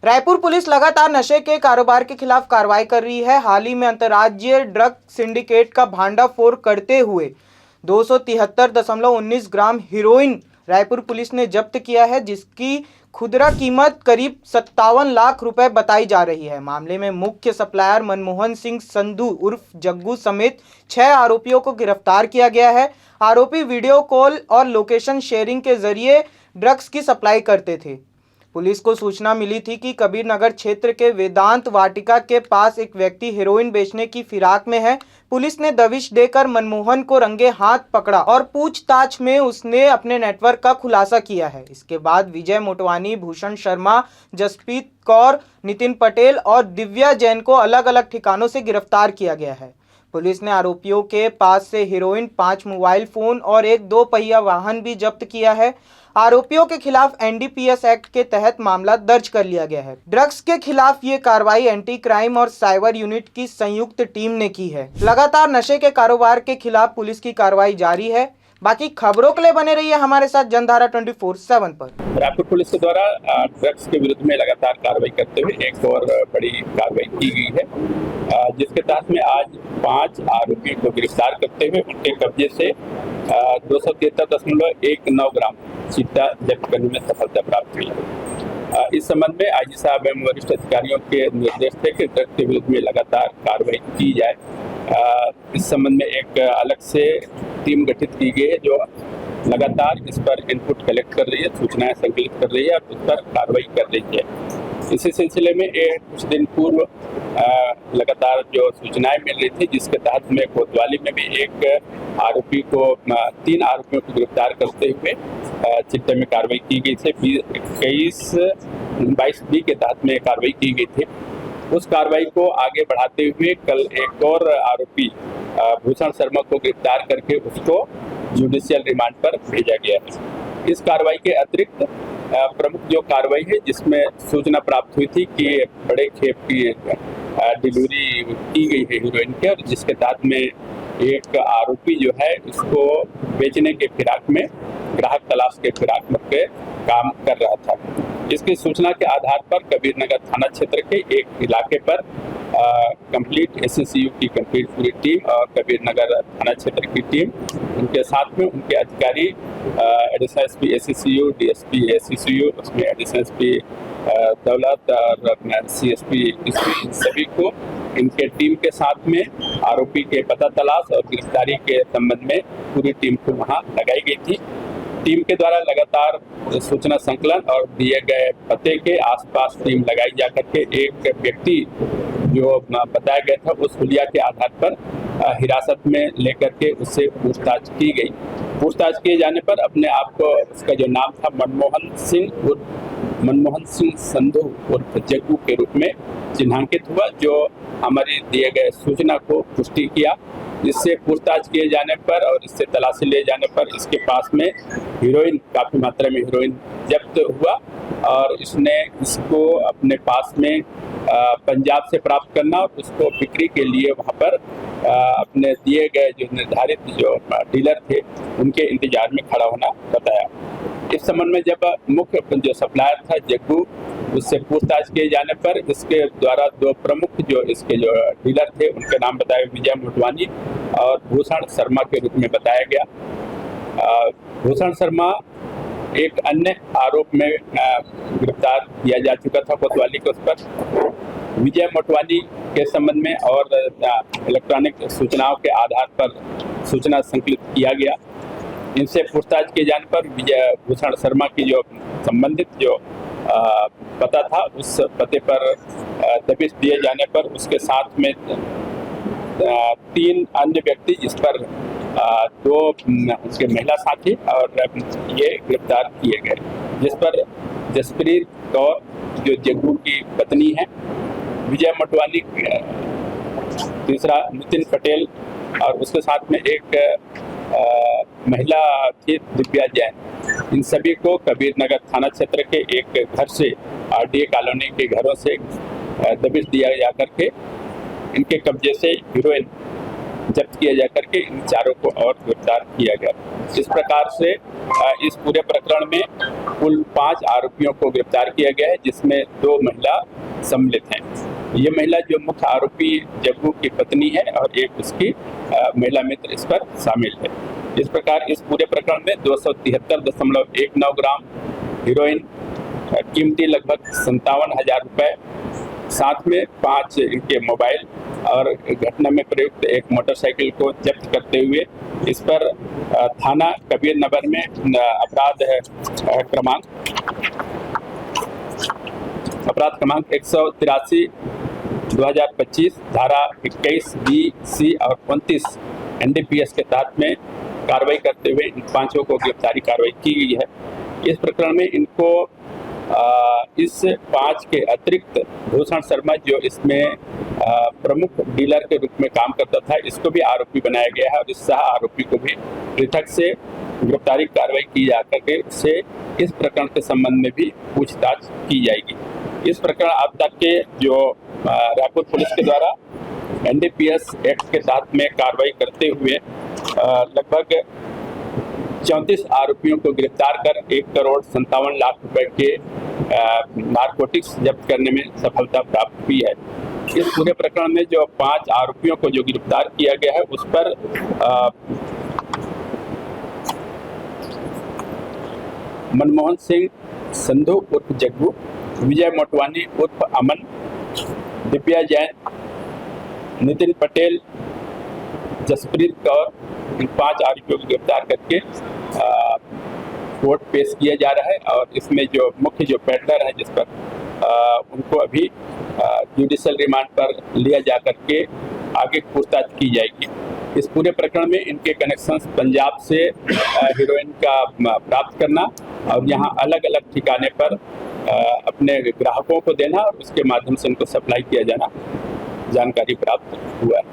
Raipur police लगातार नशे के कारोबार के खिलाफ कार्रवाई कर रही है। हाल ही में अंतर्राज्यीय ड्रग सिंडिकेट का भांडाफोड़ करते हुए 273.19 ग्राम हीरोइन रायपुर पुलिस ने जब्त किया है, जिसकी खुदरा कीमत करीब 57 लाख रुपए बताई जा रही है। मामले में मुख्य सप्लायर मनमोहन सिंह संधू उर्फ जग्गू समेत 6 आरोपियों को गिरफ्तार किया गया है। आरोपी वीडियो कॉल और लोकेशन शेयरिंग के जरिए ड्रग्स की सप्लाई करते थे। पुलिस को सूचना मिली थी कि कबीर नगर क्षेत्र के वेदांत वाटिका के पास एक व्यक्ति हेरोइन बेचने की फिराक में है। पुलिस ने दबिश देकर मनमोहन को रंगे हाथ पकड़ा और पूछताछ में उसने अपने नेटवर्क का खुलासा किया है। इसके बाद विजय मोटवानी, भूषण शर्मा, जसप्रीत कौर, नितिन पटेल और दिव्या जैन को अलग अलग ठिकानों से गिरफ्तार किया गया है। पुलिस ने आरोपियों के पास से हीरोइन, 5 मोबाइल फोन और एक 2 पहिया वाहन भी जब्त किया है। आरोपियों के खिलाफ एनडीपीएस एक्ट के तहत मामला दर्ज कर लिया गया है। ड्रग्स के खिलाफ ये कार्रवाई एंटी क्राइम और साइबर यूनिट की संयुक्त टीम ने की है। लगातार नशे के कारोबार के खिलाफ पुलिस की कार्रवाई जारी है। बाकी खबरों के लिए बने रहिए हमारे साथ जनधारा 24/7 पर। रायपुर पुलिस के द्वारा ड्रग्स के विरुद्ध में लगातार कार्रवाई करते हुए एक और बड़ी कार्रवाई की गई है, जिसके तहत में आज 5 आरोपियों को गिरफ्तार करते हुए उनके कब्जे से 273.19 ग्राम चिट्टा जब्त करने में सफलता प्राप्त हुई। इस संबंध में आईजी साहब एवं वरिष्ठ अधिकारियों के निर्देश थे कि ड्रग्स के विरुद्ध में लगातार कार्रवाई की जाए। इस संबंध में एक अलग से टीम गठित की गई है जो लगातार इस पर इनपुट कलेक्ट कर रही है, सूचनाएं संकलित कर रही है और उस पर कार्रवाई कर रही है। इसी सिलसिले में कुछ दिन पूर्व लगातार जो सूचनाएं मिल रही थी, जिसके तहत में कोतवाली में भी एक आरोपी को 3 आरोपियों को गिरफ्तार करते हुए चिट्टे में कार्रवाई की गई थी। 22B के तहत में कार्रवाई की गई थी। उस कार्रवाई को आगे बढ़ाते हुए कल एक और आरोपी भूषण शर्मा को गिरफ्तार करके उसको जुडिशियल रिमांड पर भेजा गया है। इस कार्रवाई के अतिरिक्त प्रमुख जो कार्रवाई है, जिसमें सूचना प्राप्त हुई थी कि बड़े खेप की डिलीवरी की गई है हीरोइन के, और जिसके तहत में एक आरोपी जो है उसको बेचने के फिराक में, ग्राहक तलाश के फिराक में के काम कर रहा था। इसकी सूचना के आधार पर कबीर नगर थाना क्षेत्र के एक इलाके पर कंप्लीट एसएससीयू की कंप्लीट पूरी टीम और कबीर नगर थाना क्षेत्र की टीम, उनके साथ में उनके अधिकारी, एडिशनल एसपी एसएससीयू, डीएसपी एसएससीयू, उसमें एडिशनल एसपी दौलत और सीएसपी, सभी को इनके टीम के साथ में आरोपी के पता तलाश और गिरफ्तारी के संबंध में पूरी टीम को वहां लगाई गई थी। टीम के द्वारा लगातार सूचना संकलन और दिए गए पते के आसपास टीम लगाई जाकर के एक व्यक्ति जो बताया गया था उस हुलिया के आधार पर हिरासत में लेकर के उससे पूछताछ की गई। पूछताछ किए जाने पर अपने आप को, उसका जो नाम था मनमोहन सिंह संधू उर्फ जग्गू के रूप में चिन्हांकित हुआ, जो हमारी दिए गए सूचना को पुष्टि किया। इससे पूछताछ किए जाने पर और इससे तलाशी ले जाने पर इसके पास में हीरोइन, काफ़ी मात्रा में हीरोइन जब्त हुआ और इसने इसको अपने पास में पंजाब से प्राप्त करना और उसको बिक्री के लिए वहाँ पर अपने दिए गए जो निर्धारित जो डीलर थे उनके इंतजार में खड़ा होना बताया। इस संबंध में जब मुख्य जो सप्लायर था जग्गू, उससे पूछताछ किए जाने पर इसके द्वारा 2 प्रमुख जो इसके जो डीलर थे उनके नाम बताए, विजय मोटवानी और भूषण शर्मा के रूप में बताया गया। भूषण शर्मा एक अन्य आरोप में गिरफ्तार किया जा चुका था कोतवाली के उस पर। विजय मोटवानी के संबंध में और इलेक्ट्रॉनिक सूचनाओं के आधार पर सूचना संकलित किया गया। इनसे पूछताछ किए जाने पर विजय भूषण शर्मा की जो संबंधित जो पता था उस पते पर दबिश दिए जाने पर उसके साथ में 3 अन्य व्यक्ति, जिस पर 2 उसके महिला साथी और ये गिरफ्तार किए गए, जिस पर जसप्रीत कौर जो जग्गू की पत्नी है, विजय मोटवानी, तीसरा नितिन पटेल और उसके साथ में एक महिला थी दिव्या जैन। इन सभी को कबीर नगर थाना क्षेत्र के एक घर से, आरडीए कॉलोनी के घरों से दबिश दिया जाकर के इनके कब्जे से हीरोइन जब्त किया जाकर के इन चारों को और गिरफ्तार किया गया। इस प्रकार से इस पूरे प्रकरण में कुल 5 आरोपियों को गिरफ्तार किया गया है, जिसमें 2 महिला सम्मिलित हैं। ये महिला जो मुख्य आरोपी जग्गू की पत्नी है और एक उसकी महिला मित्र इस पर शामिल है। इस प्रकार इस पूरे प्रकरण में 273.19 ग्राम हीरोइन, कीमती लगभग 57,000 रुपए, साथ में 5 इनके मोबाइल और घटना में प्रयुक्त एक मोटरसाइकिल को जब्त करते हुए इस पर थाना कबीर नगर में अपराध क्रमांक 183/2025 धारा 21 बी, सी और 29 NDPS के तहत में कार्रवाई करते हुए इन 5 को गिरफ्तारी कार्रवाई की गई है। इस प्रकरण में इनको इस 5 के अतिरिक्त भूषण शर्मा जो इसमें प्रमुख डीलर के रूप में काम करता था, इसको भी आरोपी बनाया गया है और इस सह आरोपी को भी पृथक से गिरफ्तारी कार्रवाई की जा करके उससे इस प्रकरण के संबंध में भी पूछताछ की जाएगी। इस प्रकरण अब तक के जो रायपुर पुलिस के द्वारा NDPS एक्ट के तहत में कार्रवाई करते हुए लगभग 34 आरोपियों को गिरफ्तार कर 1,57,00,000 रुपए के नारकोटिक्स जब्त करने में सफलता प्राप्त हुई है। इस पूरे प्रकरण में जो 5 आरोपियों को जो गिरफ्तार किया गया है उस पर मनमोहन सिंह संधू उर्फ जग्गू, विजय मोटवानी उर्फ अमन, दिव्या जैन, नितिन पटेल, जसप्रीत कौर, इन 5 आरोपियों को गिरफ्तार करके कोर्ट पेश किया जा रहा है और इसमें जो मुख्य जो पेडलर है जिस पर उनको अभी जुडिशियल रिमांड पर लिया जा करके आगे पूछताछ की जाएगी। इस पूरे प्रकरण में इनके कनेक्शंस पंजाब से हीरोइन का प्राप्त करना और यहाँ अलग अलग ठिकाने पर अपने ग्राहकों को देना और उसके माध्यम से उनको सप्लाई किया जाना जानकारी प्राप्त हुआ है।